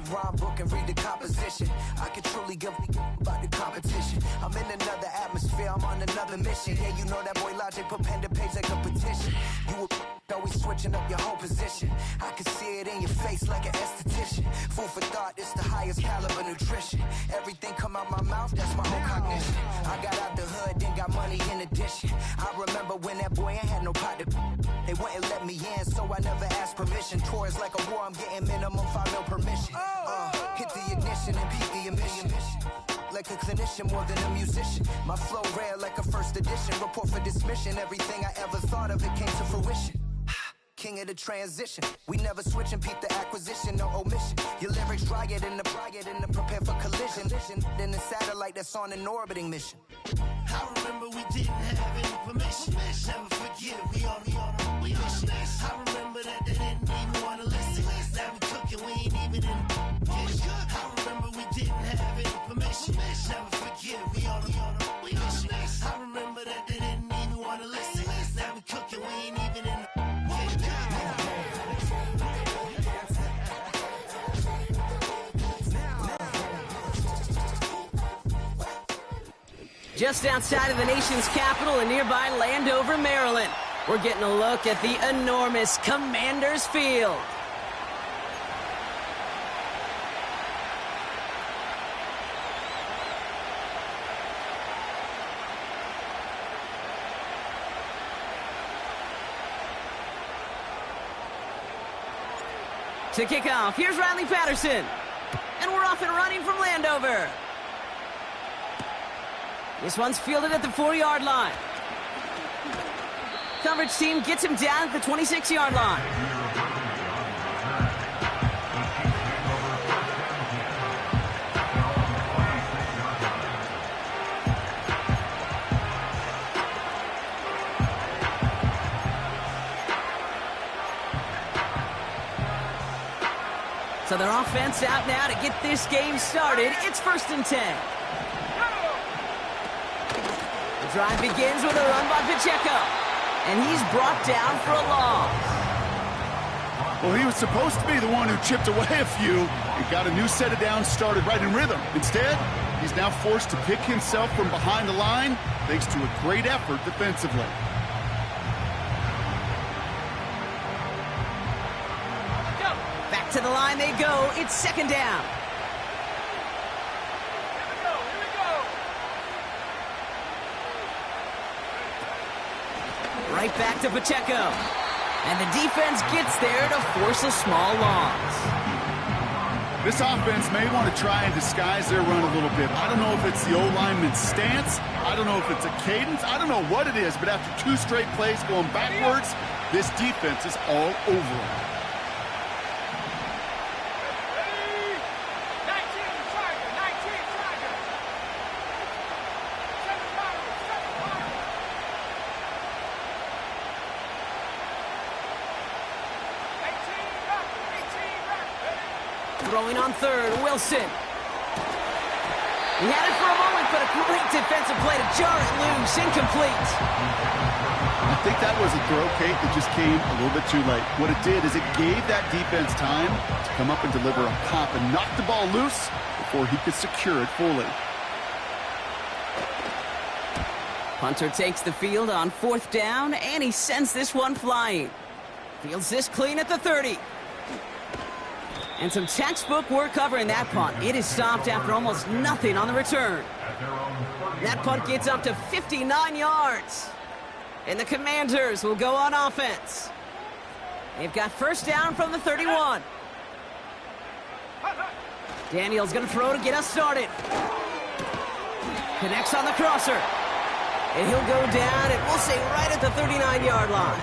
rhyme book and read the composition. I can truly give about the competition. I'm in another atmosphere, I'm on another mission. Yeah, you know that boy Logic put pen to page like a petition. You always switching up your whole position. I can see it in your face like an esthetician. Food for thought, it's the highest caliber nutrition. Everything come out my mouth, that's my own cognition. I got out the hood, then got money in addition. I remember when that boy ain't had no pot to. They wouldn't let me in, so I never asked permission. Tours like a war, I'm getting minimum 5 mil permission. Hit the ignition and beat the emission. Like a clinician more than a musician. My flow rare like a first edition. Report for dismission. Everything I ever thought of, it came to fruition. King of the transition. We never switch and peep the acquisition, no omission. Your lyrics dry it in the prepare for collision. Then the satellite that's on an orbiting mission. I remember we didn't have any permission. Never forget we on a mission. I remember that they didn't even want to listen. Now we cooking, we ain't even in the kitchen. I remember we didn't have any permission. Never forget we on a mission. I remember that they didn't even want to listen. Now we cooking, we ain't even in the Just outside of the nation's capital in nearby Landover, Maryland, we're getting a look at the enormous Commanders Field. To kick off, here's Riley Patterson. And we're off and running from Landover. This one's fielded at the 4-yard line. Coverage team gets him down at the 26-yard line. So their offense out now to get this game started. It's 1st and 10. The drive begins with a run by Pacheco, and he's brought down for a loss. Well, he was supposed to be the one who chipped away a few and got a new set of downs started right in rhythm. Instead, he's now forced to pick himself from behind the line thanks to a great effort defensively. Back to the line they go. It's 2nd down. Right back to Pacheco. And the defense gets there to force a small loss. This offense may want to try and disguise their run a little bit. I don't know if it's the O-lineman's stance. I don't know if it's a cadence. I don't know what it is, but after 2 straight plays going backwards, this defense is all over them. Throwing on 3rd, Wilson. He had it for a moment, but a great defensive play to jar it loose, incomplete. I think that was a throw, Kate, that just came a little bit too late. What it did is it gave that defense time to come up and deliver a pop and knock the ball loose before he could secure it fully. Punter takes the field on 4th down, and he sends this one flying. Fields this clean at the 30. And some textbook work covering that punt. It is stopped after almost nothing on the return. That punt gets up to 59 yards. And the Commanders will go on offense. They've got 1st down from the 31. Daniel's going to throw to get us started. Connects on the crosser. And he'll go down, and we'll say right at the 39-yard line.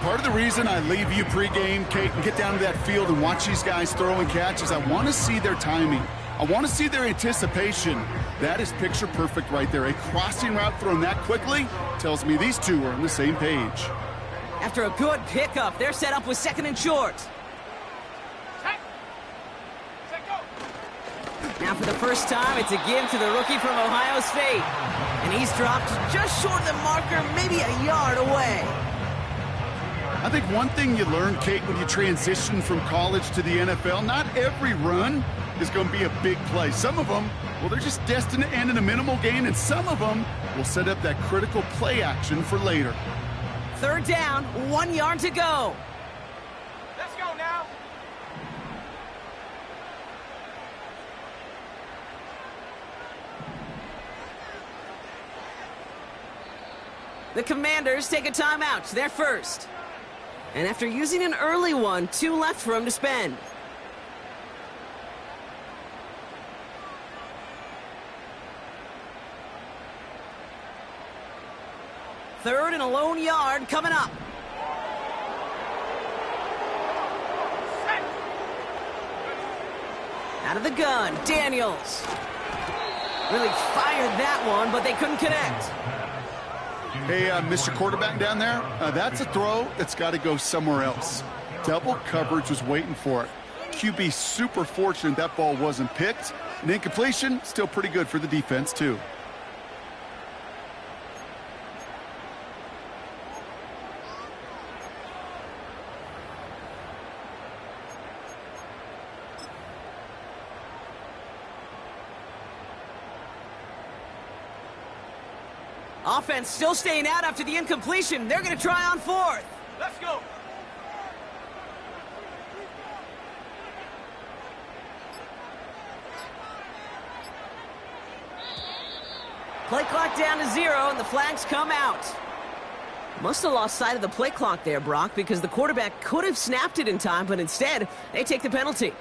Part of the reason I leave you pregame, Kate, and get down to that field and watch these guys throw and catch is I want to see their timing. I want to see their anticipation. That is picture perfect right there. A crossing route thrown that quickly tells me these two are on the same page. After a good pickup, they're set up with 2nd and short. Now for the first time, it's a give to the rookie from Ohio State. And he's dropped just short of the marker, maybe a yard away. I think one thing you learn, Kate, when you transition from college to the NFL, not every run is going to be a big play. Some of them, well, they're just destined to end in a minimal gain, and some of them will set up that critical play action for later. 3rd down, 1 yard to go. Let's go now. The Commanders take a timeout. They're first. And after using an early one, 2 left for him to spend. Third and a lone yard coming up. Out of the gun, Daniels. Really fired that one, but they couldn't connect. Hey, Mr. Quarterback down there, that's a throw that's got to go somewhere else. Double coverage was waiting for it. QB super fortunate that ball wasn't picked. An incompletion, still pretty good for the defense, too. Offense still staying out after the incompletion. They're going to try on 4th. Let's go. Play clock down to 0, and the flags come out. Must have lost sight of the play clock there, Brock, because the quarterback could have snapped it in time, but instead, they take the penalty.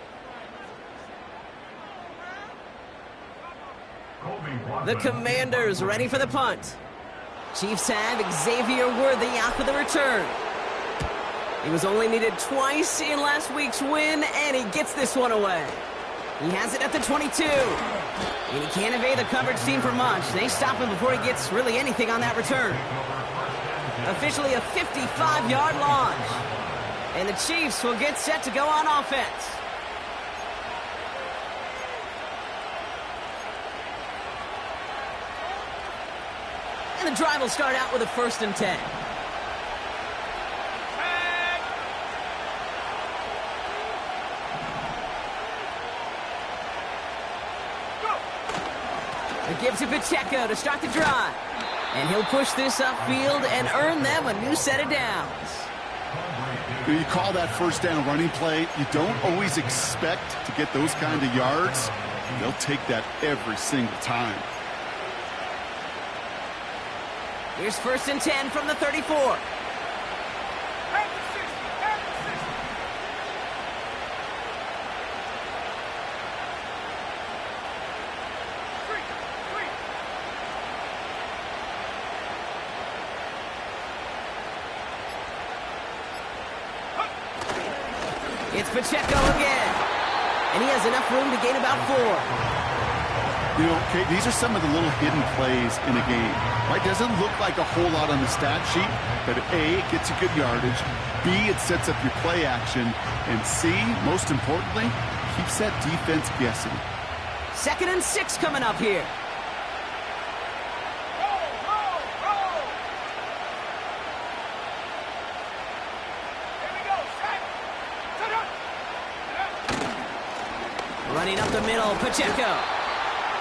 The Commanders ready for the punt. Chiefs have Xavier Worthy out for the return. He was only needed twice in last week's win, and he gets this one away. He has it at the 22. And he can't evade the coverage team for much. They stop him before he gets really anything on that return. Officially a 55-yard launch. And the Chiefs will get set to go on offense. And the drive will start out with a 1st and 10. It gives to Pacheco to start the drive. And he'll push this upfield and earn them a new set of downs. You call that 1st down running play. You don't always expect to get those kind of yards. They'll take that every single time. Here's 1st and 10 from the 34. It's Pacheco again. And he has enough room to gain about 4. You know, Kate, these are some of the little hidden plays in a game. Right? Doesn't look like a whole lot on the stat sheet, but A, it gets you good yardage. B, it sets up your play action. And C, most importantly, keeps that defense guessing. 2nd and 6 coming up here. Running up the middle, Pacheco.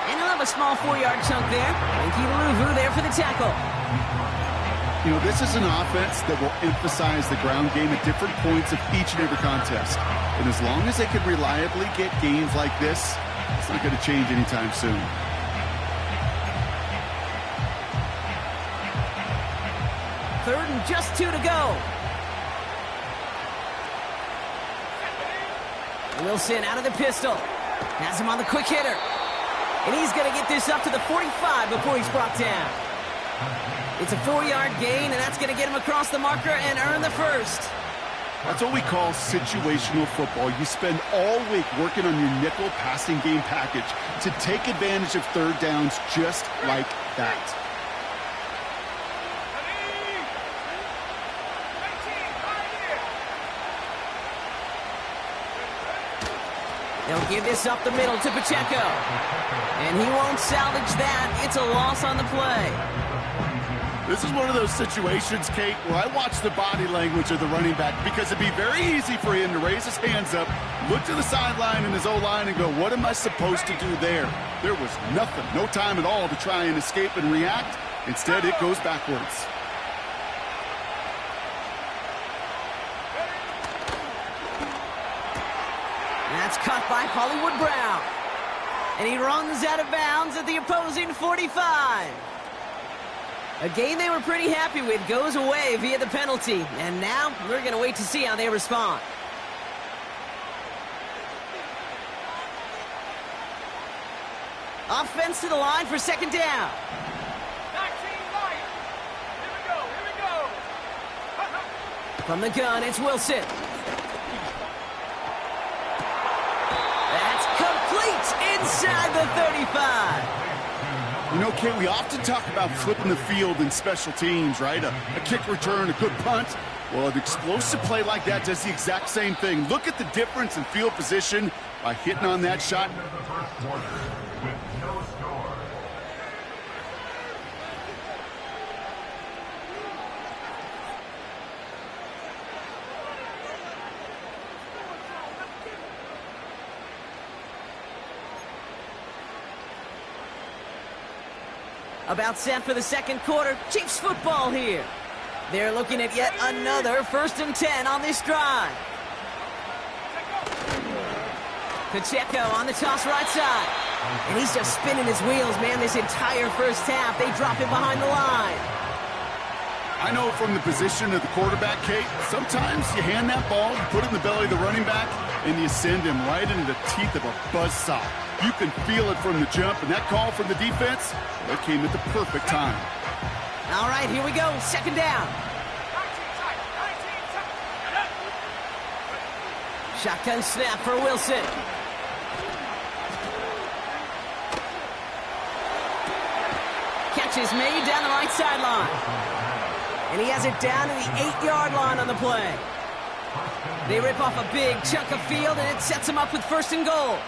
And he'll have a small 4-yard chunk there. And Kiluvu there for the tackle. You know, this is an offense that will emphasize the ground game at different points of each and every contest. And as long as they can reliably get gains like this, it's not going to change anytime soon. Third and just 2 to go. Wilson out of the pistol. Has him on the quick hitter. And he's going to get this up to the 45 before he's brought down. It's a 4-yard gain, and that's going to get him across the marker and earn the 1st. That's what we call situational football. You spend all week working on your nickel passing game package to take advantage of 3rd downs just like that. They'll give this up the middle to Pacheco. And he won't salvage that. It's a loss on the play. This is one of those situations, Kate, where I watch the body language of the running back because it'd be very easy for him to raise his hands up, look to the sideline in his O-line and go, what am I supposed to do there? There was nothing, no time at all to try and escape and react. Instead, it goes backwards. That's caught by Hollywood Brown. And he runs out of bounds at the opposing 45. A game they were pretty happy with goes away via the penalty. And now we're going to wait to see how they respond. Offense to the line for second down. 19 Lions. Here we go. From the gun, it's Wilson. That's complete inside the 35. You know, Kate, we often talk about flipping the field in special teams, right? A kick return, a good punt. Well, an explosive play like that does the exact same thing. Look at the difference in field position by hitting on that shot. About set for the second quarter. Chiefs football here. They're looking at yet another 1st and 10 on this drive. Pacheco on the toss right side. And he's just spinning his wheels, man, this entire first half. They drop him behind the line. I know from the position of the quarterback, Kate, sometimes you hand that ball, you put it in the belly of the running back, and you send him right into the teeth of a buzzsaw. You can feel it from the jump, and that call from the defense, that came at the perfect time. All right, here we go. Second down. 19 tight. Shotgun snap for Wilson. Catch is made down the right sideline. And he has it down to the 8-yard line on the play. They rip off a big chunk of field, and it sets them up with 1st and goal.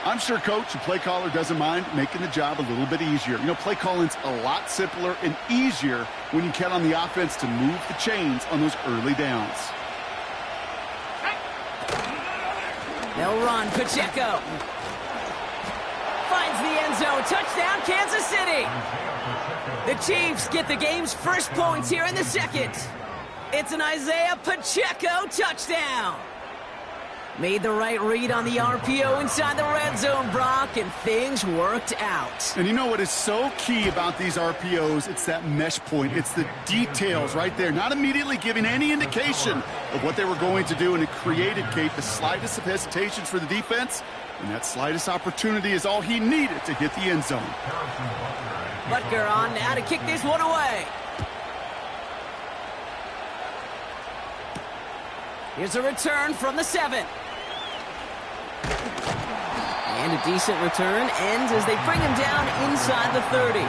I'm sure Coach and play caller doesn't mind making the job a little bit easier. You know, play calling's a lot simpler and easier when you count on the offense to move the chains on those early downs. They'll run. Pacheco finds the end zone. Touchdown, Kansas City. The Chiefs get the game's first points here in the second. It's an Isaiah Pacheco touchdown. Made the right read on the RPO inside the red zone, Brock, and things worked out. And you know what is so key about these RPOs? It's that mesh point. It's the details right there. Not immediately giving any indication of what they were going to do, and it created, Kate, the slightest of hesitations for the defense, and that slightest opportunity is all he needed to hit the end zone. Butker on now to kick this one away. Here's a return from the 7. And a decent return ends as they bring him down inside the 30.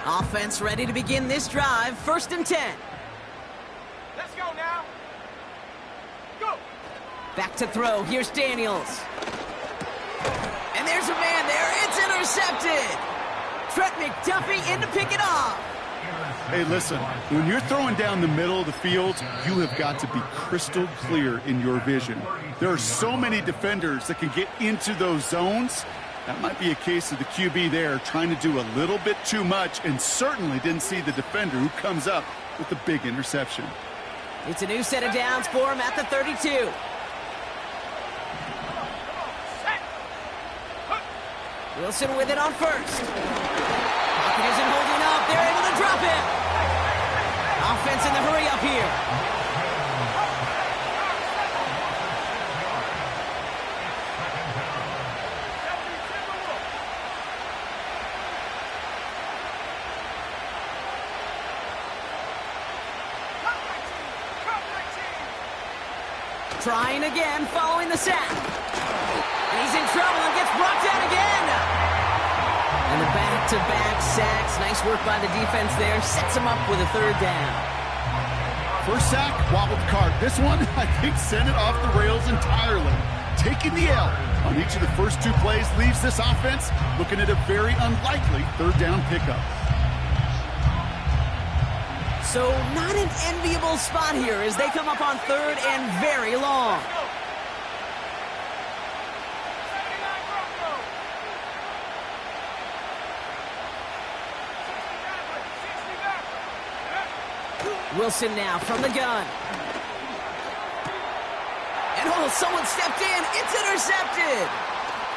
Offense ready to begin this drive. 1st and 10. Let's go now. Go. Back to throw. Here's Daniels. And there's a man there. It's intercepted. Trent McDuffie in to pick it off. Hey, listen, when you're throwing down the middle of the field, you have got to be crystal clear in your vision. There are so many defenders that can get into those zones. That might be a case of the QB there trying to do a little bit too much and certainly didn't see the defender who comes up with the big interception. It's a new set of downs for him at the 32. Wilson with it on 1st. Pocket isn't holding up. They're able to drop it. Offense in the hurry up here. Trying again following the sack. And he's in trouble and gets brought down again. And the Back-to-back sacks. Nice work by the defense there. Sets him up with a third down. First sack, wobbled the cart. This one, I think, sent it off the rails entirely. Taking the L on each of the first two plays leaves this offense looking at a very unlikely third down pickup. So not an enviable spot here as they come up on third and very long. Wilson now from the gun. And oh, someone stepped in. It's intercepted.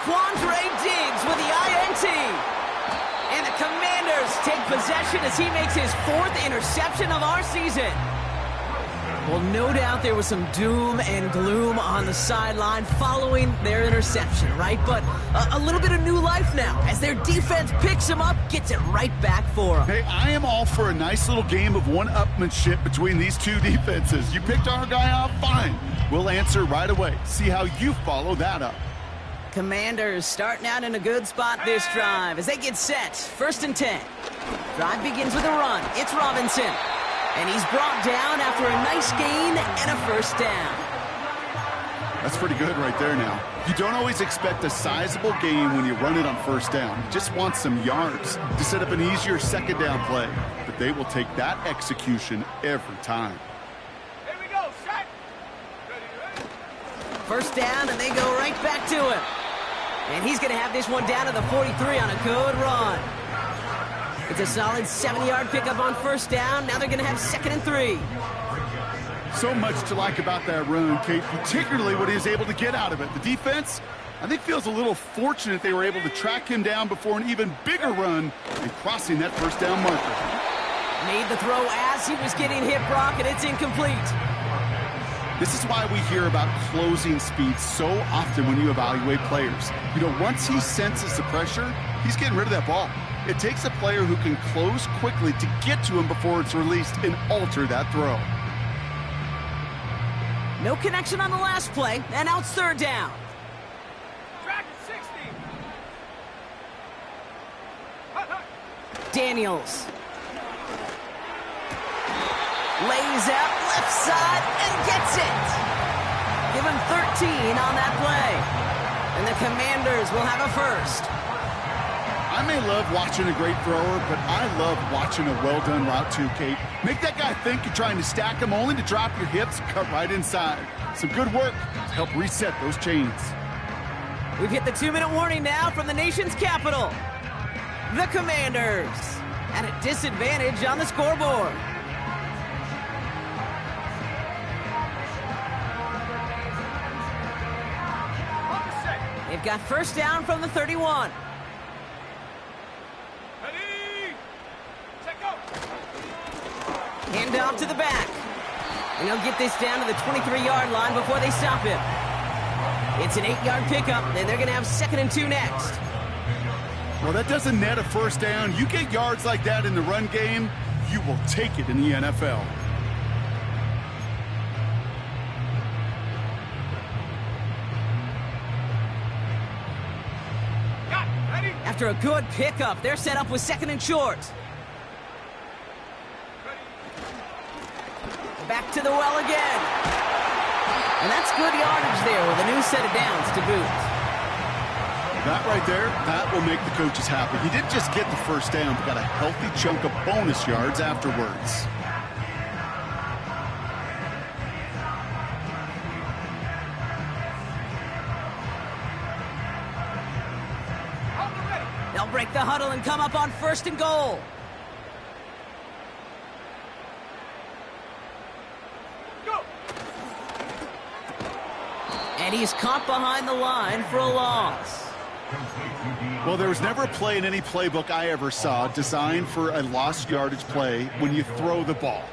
Quandre Diggs with the INT. And the Commanders take possession as he makes his fourth interception of our season. Well, no doubt there was some doom and gloom on the sideline following their interception, right? But a little bit of new life now as their defense picks him up, gets it right back for him. Hey, I am all for a nice little game of one-upmanship between these two defenses. You picked our guy off, fine. We'll answer right away. See how you follow that up. Commanders starting out in a good spot this drive as they get set. 1st and 10. Drive begins with a run. It's Robinson. And he's brought down after a nice gain and a first down. That's pretty good right there now. You don't always expect a sizable gain when you run it on first down. You just want some yards to set up an easier second down play. But they will take that execution every time. Here we go, set. First down, and they go right back to him. And he's going to have this one down to the 43 on a good run. It's a solid 70-yard pickup on first down. Now they're going to have 2nd and 3. So much to like about that run, Kate, particularly what he was able to get out of it. The defense, I think, feels a little fortunate they were able to track him down before an even bigger run and crossing that first down marker. Made the throw as he was getting hit, Brock, and it's incomplete. This is why we hear about closing speed so often when you evaluate players. You know, once he senses the pressure, he's getting rid of that ball. It takes a player who can close quickly to get to him before it's released and alter that throw. No connection on the last play, and now it's 3rd down. Track at 60. Daniels. Lays out left side and gets it. Give him 13 on that play. And the Commanders will have a first. I may love watching a great thrower, but I love watching a well-done route too, Kate. Make that guy think you're trying to stack him only to drop your hips and cut right inside. Some good work to help reset those chains. We've hit the 2-minute warning now from the nation's capital. The Commanders at a disadvantage on the scoreboard. On the set. They've got first down from the 31. Ready. Set, go. Hand off to the back. And he'll get this down to the 23-yard line before they stop him. It's an 8-yard pickup, and they're going to have 2nd and 2 next. Well, that doesn't net a first down. You get yards like that in the run game, you will take it in the NFL. Got it. Ready. After a good pickup, they're set up with 2nd and short. Back to the well again. And that's good yardage there with a new set of downs to boot. That right there, that will make the coaches happy. He didn't just get the first down, but got a healthy chunk of bonus yards afterwards. Hold it ready. They'll break the huddle and come up on 1st and goal. Go. And he's caught behind the line for a loss. Well, there was never a play in any playbook I ever saw designed for a lost yardage play when you throw the ball.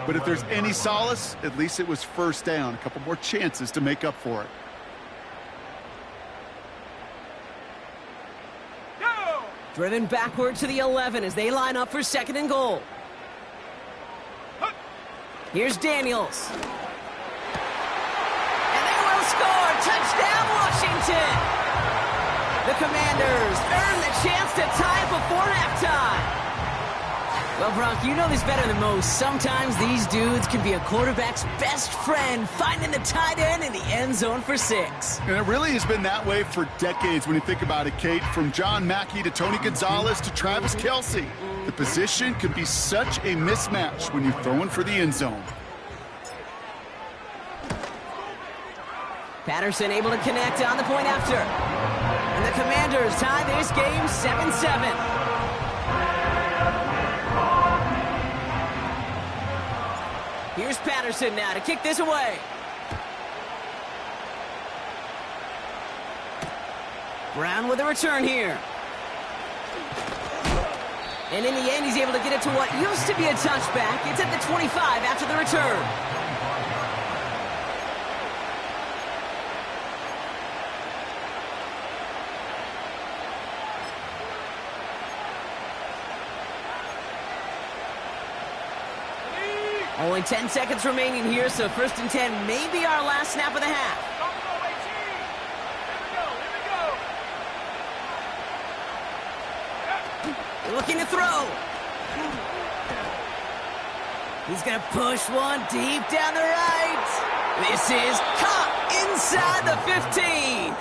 But if there's any solace, at least it was first down. A couple more chances to make up for it. Go. Driven backward to the 11 as they line up for 2nd and goal. Here's Daniels. And they will score. Touchdown, Washington. The Commanders earn the chance to tie before Well, Brock, you know this better than most. Sometimes these dudes can be a quarterback's best friend, finding the tight end in the end zone for 6. And it really has been that way for decades when you think about it, Kate. From John Mackey to Tony Gonzalez to Travis Kelce. The position can be such a mismatch when you're throwing for the end zone. Patterson able to connect on the point after. And the Commanders tie this game 7-7. Here's Patterson now to kick this away. Brown with a return here. And in the end, he's able to get it to what used to be a touchback. It's at the 25 after the return. Only 10 seconds remaining here, so 1st and 10 may be our last snap of the half. Looking to throw. He's going to push one deep down the right. This is caught inside the 15.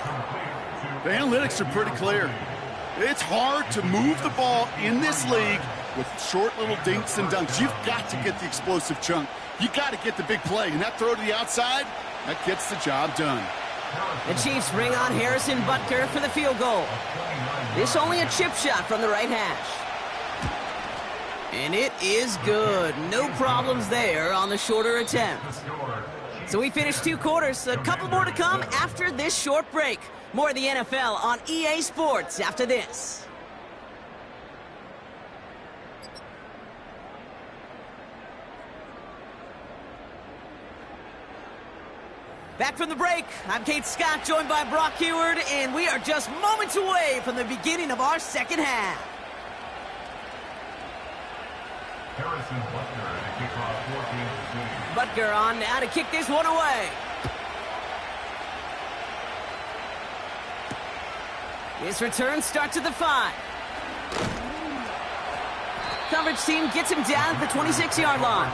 The analytics are pretty clear. It's hard to move the ball in this league with short little dinks and dunks. You've got to get the explosive chunk. You got to get the big play. And that throw to the outside, that gets the job done. The Chiefs bring on Harrison Butker for the field goal. This only a chip shot from the right hash. And it is good. No problems there on the shorter attempt. So we finished 2 quarters. A couple more to come after this short break. More of the NFL on EA Sports after this. Back from the break, I'm Kate Scott, joined by Brock Heward, and we are just moments away from the beginning of our second half. Harrison Butker to kick off 14 Butker on now to kick this one away. His return starts at the 5. Coverage team gets him down at the 26-yard line.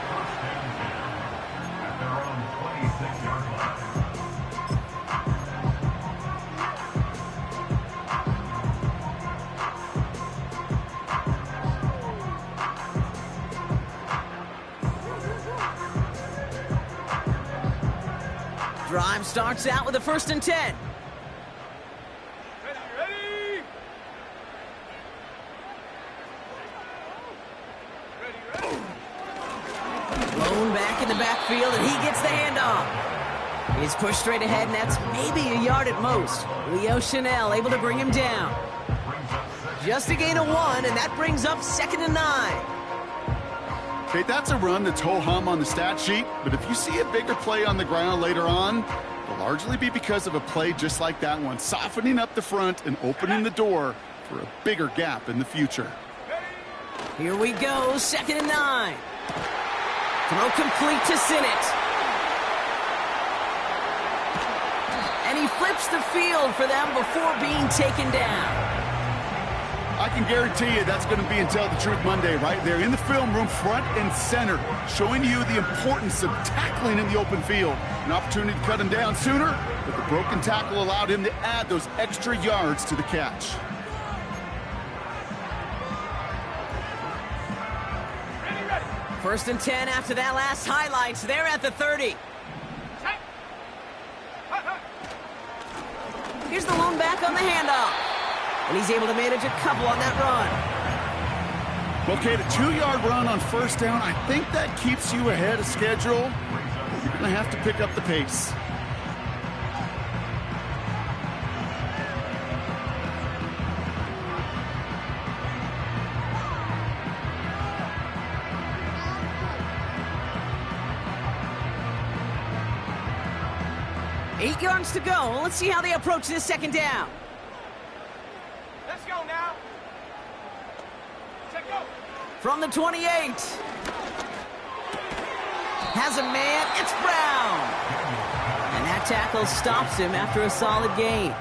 Drive starts out with a 1st and 10. Ready? Blown back in the backfield, and he gets the handoff. He's pushed straight ahead, and that's maybe a yard at most. Leo Chanel able to bring him down. Just a gain of 1, and that brings up 2nd and 9. Okay, that's a run that's ho-hum on the stat sheet, but if you see a bigger play on the ground later on, it'll largely be because of a play just like that one, softening up the front and opening the door for a bigger gap in the future. Here we go, 2nd and 9. Throw complete to Sinnott. And he flips the field for them before being taken down. I can guarantee you that's going to be in Tell the Truth Monday right there in the film room, front and center, showing you the importance of tackling in the open field. An opportunity to cut him down sooner, but the broken tackle allowed him to add those extra yards to the catch. Ready. 1st and 10 after that last highlights. They're at the 30. Here's the lone back on the handoff. And he's able to manage a couple on that run. Okay, the 2-yard run on 1st down, I think that keeps you ahead of schedule. You're going to have to pick up the pace. Eight yards to go. Let's see how they approach this 2nd down. Let's go now. Check go. From the 28. Has a man. It's Brown. And that tackle stops him after a solid gain.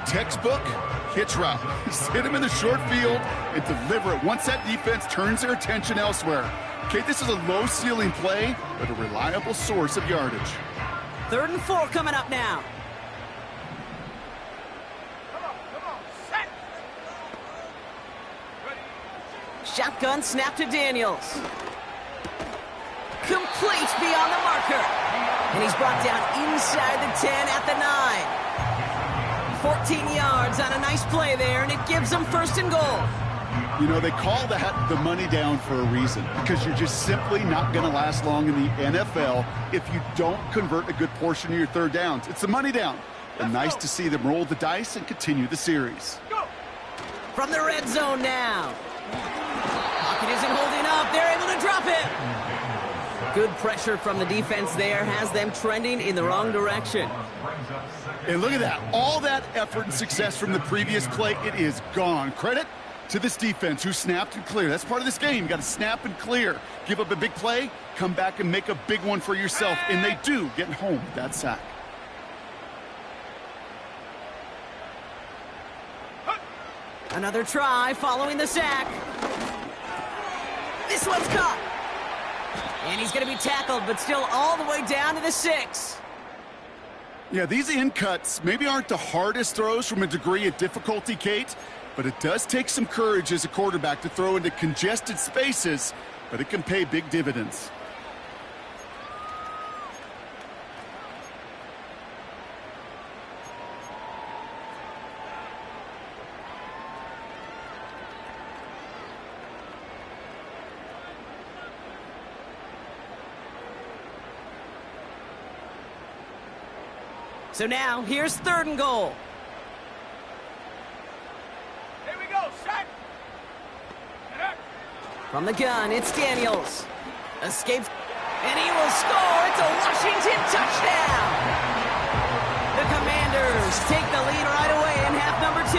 Textbook hitch route. Just hit him in the short field and deliver it once that defense turns their attention elsewhere. Okay, this is a low-ceiling play, but a reliable source of yardage. 3rd and 4 coming up now. Come on, set. Shotgun snap to Daniels. Complete beyond the marker. And he's brought down inside the 10 at the 9. 14 yards on a nice play there, and it gives them 1st and goal. You know, they call that the money down for a reason, because you're just simply not going to last long in the NFL if you don't convert a good portion of your 3rd downs. It's the money down. And nice to see them roll the dice and continue the series. Go. From the red zone now. Pocket isn't holding up. They're able to drop it. Good pressure from the defense there has them trending in the wrong direction. And look at that. All that effort and success from the previous play, it is gone. Credit to this defense who snapped and cleared. That's part of this game. You got to snap and clear. Give up a big play, come back and make a big one for yourself. And they do, getting home with that sack. Another try following the sack. This one's caught. And he's going to be tackled, but still all the way down to the 6. Yeah, these in cuts maybe aren't the hardest throws from a degree of difficulty, Kate, but it does take some courage as a quarterback to throw into congested spaces, but it can pay big dividends. So now, here's 3rd and goal. Here we go, set. From the gun, it's Daniels. Escapes, and he will score. It's a Washington touchdown. The Commanders take the lead right away in half number 2.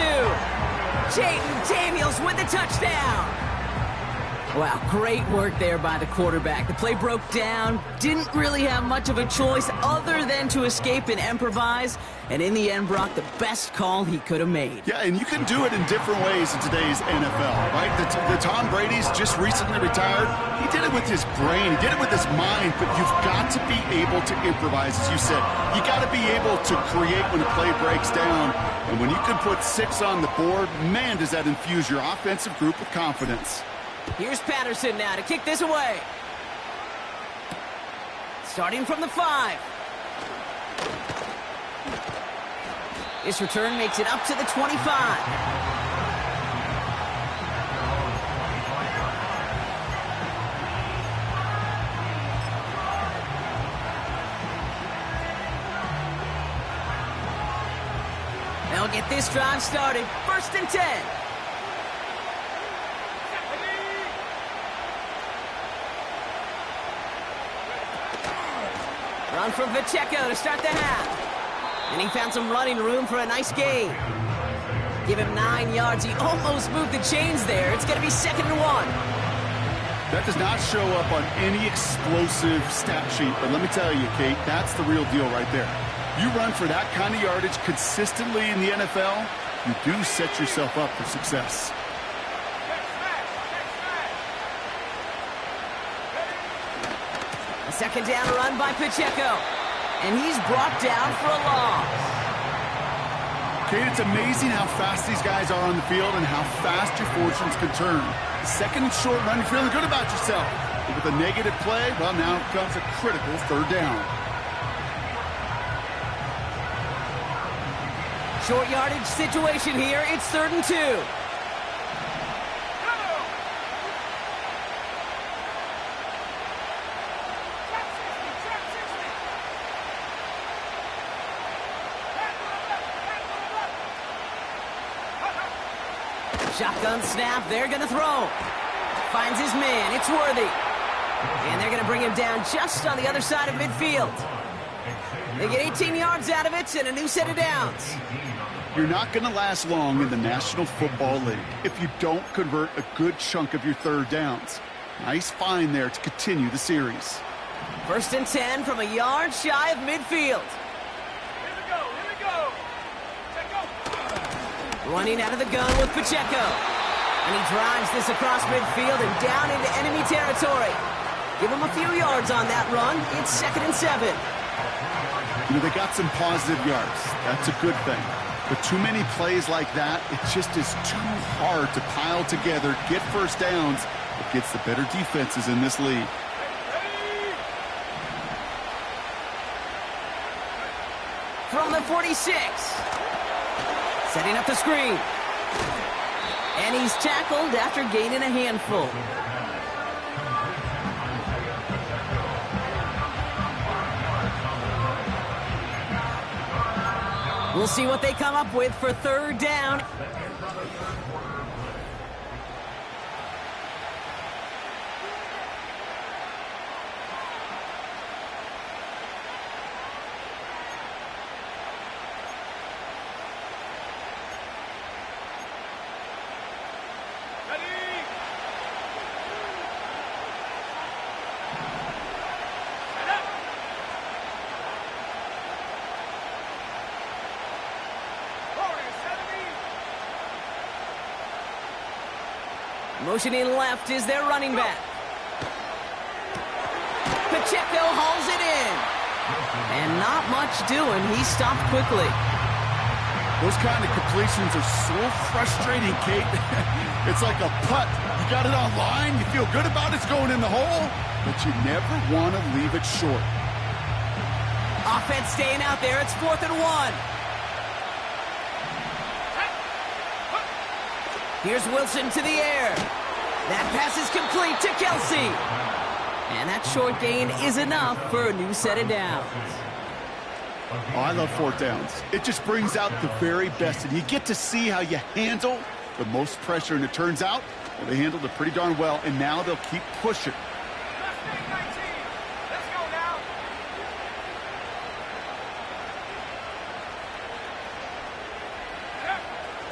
Jaden Daniels with the touchdown. Wow, great work there by the quarterback. The play broke down, didn't really have much of a choice other than to escape and improvise, and in the end, Brock, the best call he could have made. Yeah, and you can do it in different ways in today's NFL, right? The Tom Brady's just recently retired. He did it with his brain. He did it with his mind, but you've got to be able to improvise, as you said. You got to be able to create when a play breaks down, and when you can put 6 on the board, man, does that infuse your offensive group with confidence. Here's Patterson now to kick this away. Starting from the 5. This return makes it up to the 25. They'll get this drive started. 1st and 10. Run from Pacheco to start the half. And he found some running room for a nice gain. Give him 9 yards. He almost moved the chains there. It's going to be 2nd and 1. That does not show up on any explosive stat sheet, but let me tell you, Kate, that's the real deal right there. You run for that kind of yardage consistently in the NFL, you do set yourself up for success. A 2nd down run by Pacheco. And he's brought down for a loss. Kate, it's amazing how fast these guys are on the field and how fast your fortunes can turn. 2nd and short run, you're feeling good about yourself. But with a negative play, well, now comes a critical 3rd down. Short yardage situation here. It's 3rd and 2. Shotgun snap, they're going to throw. Finds his man, it's Worthy. And they're going to bring him down just on the other side of midfield. They get 18 yards out of it and a new set of downs. You're not going to last long in the National Football League if you don't convert a good chunk of your 3rd downs. Nice find there to continue the series. 1st and 10 from a yard shy of midfield. Here we go. Running out of the gun with Pacheco. And he drives this across midfield and down into enemy territory. Give him a few yards on that run. It's 2nd and 7. You know, they got some positive yards. That's a good thing. But too many plays like that, it just is too hard to pile together, get first downs. It gets the better defenses in this league. From the 46. Setting up the screen. And he's tackled after gaining a handful. We'll see what they come up with for 3rd down. Motioning left is their running back. Pacheco hauls it in. And not much doing. He stopped quickly. Those kind of completions are so frustrating, Kate. It's like a putt. You got it on line. You feel good about it's going in the hole, but you never want to leave it short. Offense staying out there. It's 4th and 1. Here's Wilson to the air. That pass is complete to Kelsey. And that short gain is enough for a new set of downs. Oh, I love 4th downs. It just brings out the very best. And you get to see how you handle the most pressure. And it turns out they handled it pretty darn well. And now they'll keep pushing. Let's go now.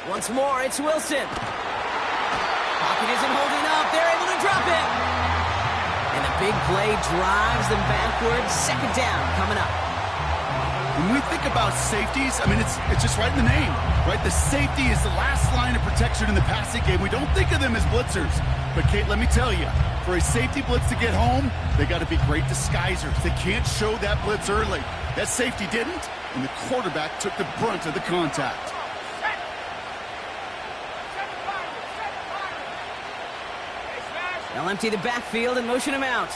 Once more, it's Wilson. Pocket isn't holding up. They're able to drop it. And the big play drives them backwards. 2nd down coming up. When we think about safeties, I mean, it's just right in the name, right? The safety is the last line of protection in the passing game. We don't think of them as blitzers. But, Kate, let me tell you, for a safety blitz to get home, they got to be great disguisers. They can't show that blitz early. That safety didn't, and the quarterback took the brunt of the contact. They'll empty the backfield and motion him out.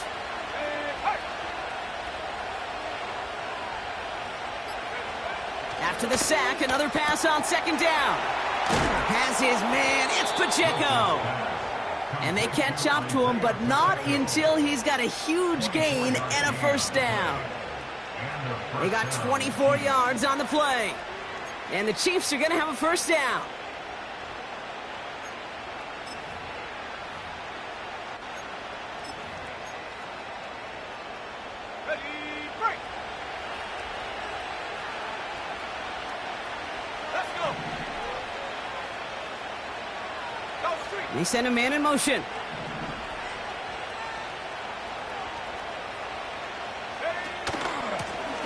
After the sack, another pass on 2nd down. Has his man, it's Pacheco. And they catch up to him, but not until he's got a huge gain and a 1st down. They got 24 yards on the play. And the Chiefs are going to have a 1st down. They send a man in motion.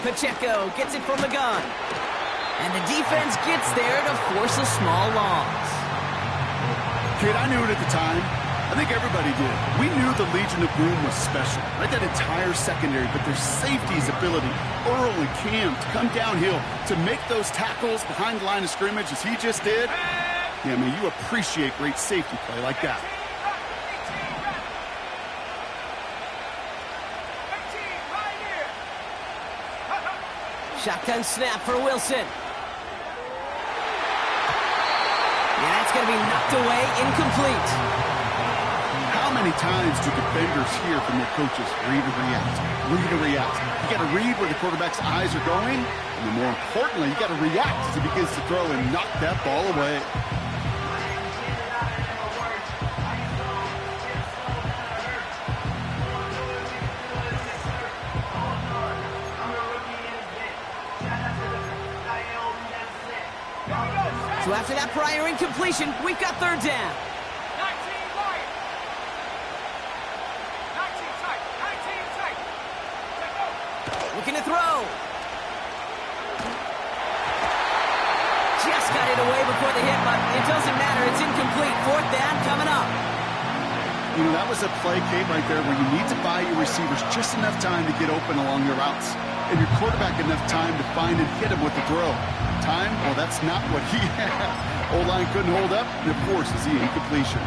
Pacheco gets it from the gun. And the defense gets there to force a small loss. Kid, I knew it at the time. I think everybody did. We knew the Legion of Boom was special, right? That entire secondary, but their safety's ability, Earl and Cam, to come downhill, to make those tackles behind the line of scrimmage as he just did. Yeah, I mean, you appreciate great safety play like that. Shotgun snap for Wilson. Yeah, that's going to be knocked away, incomplete. How many times do defenders hear from their coaches, read and react, read and react? You got to read where the quarterback's eyes are going, and then more importantly, you got to react as he begins to throw and knock that ball away. So after that prior incompletion, we've got 3rd down. 19 Lions. 19 tight. 19 tight. Looking to throw. Just got it away before the hit, but it doesn't matter. It's incomplete. Fourth down coming up. You know, that was a play, Kate, right there where you need to buy your receivers just enough time to get open along your routes. And your quarterback enough time to find and hit him with the throw. Time? Well, that's not what he had. O-line couldn't hold up, and of course, is the incompletion.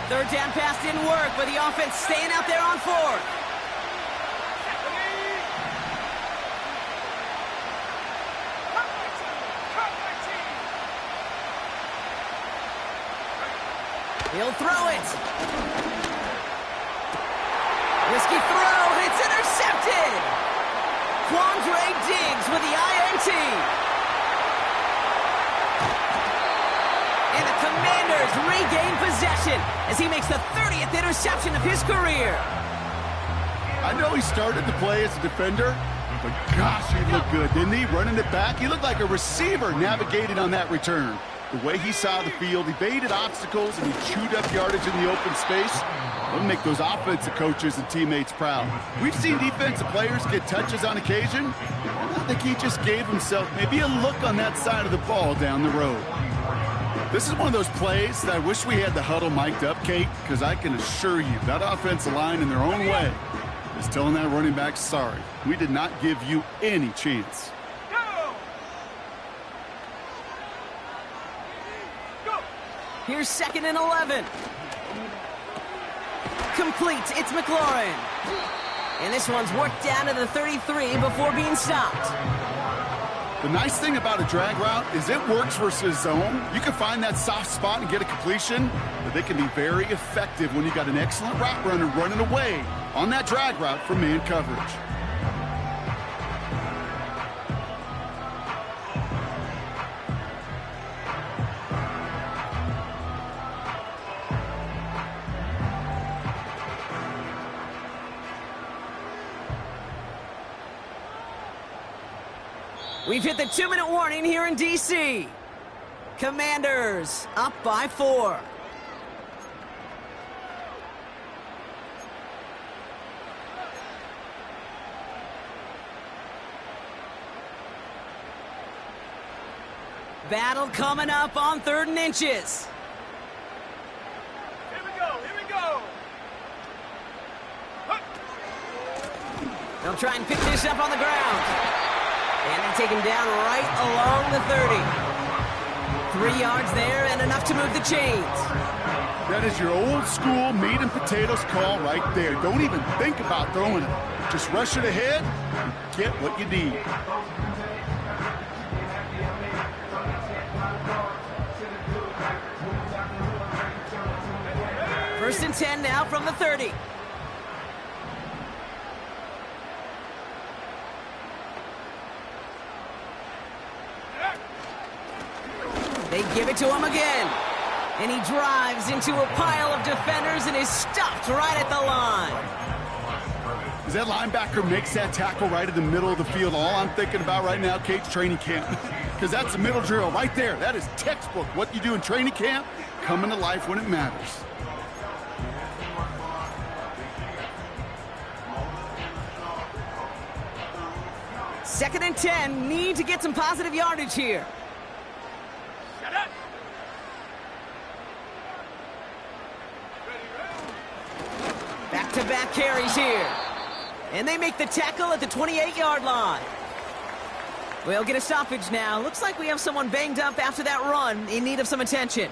Third down pass didn't work, but the offense staying out there on fourth. He'll throw it. Risky throw. It's intercepted. Quandre Diggs with the INT. And the Commanders regain possession as he makes the 30th interception of his career. I know he started the play as a defender, but gosh, he looked good, didn't he? Running it back, he looked like a receiver navigating on that return. The way he saw the field, evaded obstacles, and he chewed up yardage in the open space. That'll make those offensive coaches and teammates proud. We've seen defensive players get touches on occasion. I think he just gave himself maybe a look on that side of the ball down the road. This is one of those plays that I wish we had the huddle mic'd up, Kate, because I can assure you that offensive line in their own way is telling that running back, sorry, we did not give you any chance. Here's 2nd and 11. Complete. It's McLaurin. And this one's worked down to the 33 before being stopped. The nice thing about a drag route is it works versus zone. You can find that soft spot and get a completion, but they can be very effective when you got an excellent route runner running away on that drag route from man coverage. We've hit the 2-minute warning here in D.C. Commanders up by 4. Battle coming up on 3rd and inches. Here we go, here we go. They'll try and pick this up on the ground. And they take him down right along the 30. 3 yards there and enough to move the chains. That is your old school meat and potatoes call right there. Don't even think about throwing it. Just rush it ahead and get what you need. First and 10 now from the 30. They give it to him again. And he drives into a pile of defenders and is stopped right at the line. As that linebacker makes that tackle right in the middle of the field, all I'm thinking about right now, Kate's training camp. Because that's the middle drill right there. That is textbook. What you do in training camp, coming to life when it matters. Second and 10, need to get some positive yardage here. Back-to-back carries here. And they make the tackle at the 28-yard line. We'll get a stoppage now. Looks like we have someone banged up after that run in need of some attention.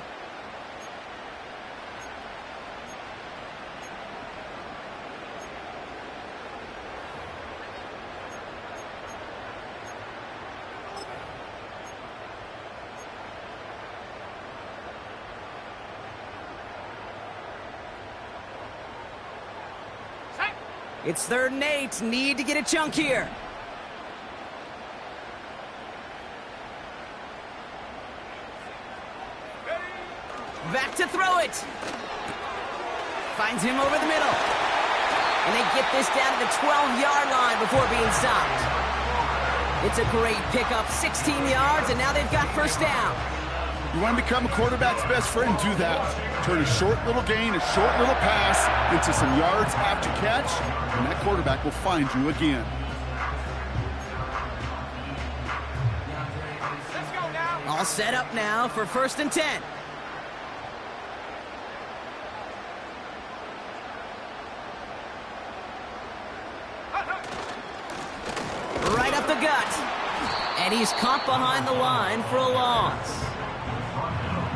It's 3rd and 8. Need to get a chunk here. Back to throw it. Finds him over the middle. And they get this down to the 12-yard line before being stopped. It's a great pickup, 16 yards, and now they've got first down. You want to become a quarterback's best friend? Do that. Turn a short little gain, a short little pass into some yards after catch, and that quarterback will find you again. Let's go now. All set up now for 1st and 10. Right up the gut. And he's caught behind the line for a loss.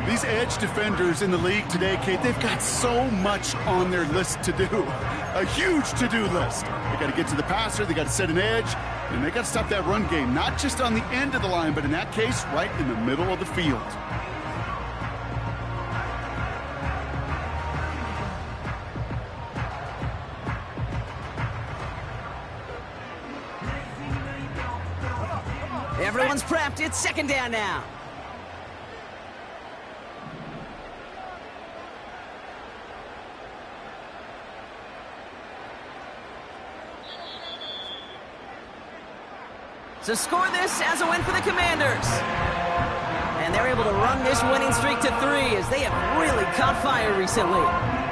These edge defenders in the league today, Kate, they've got so much on their list to do. A huge to-do list. They got to get to the passer, they got to set an edge, and they got to stop that run game, not just on the end of the line, but in that case, right in the middle of the field. Everyone's prepped. It's 2nd down now. To score this as a win for the Commanders. And they're able to run this winning streak to 3 as they have really caught fire recently.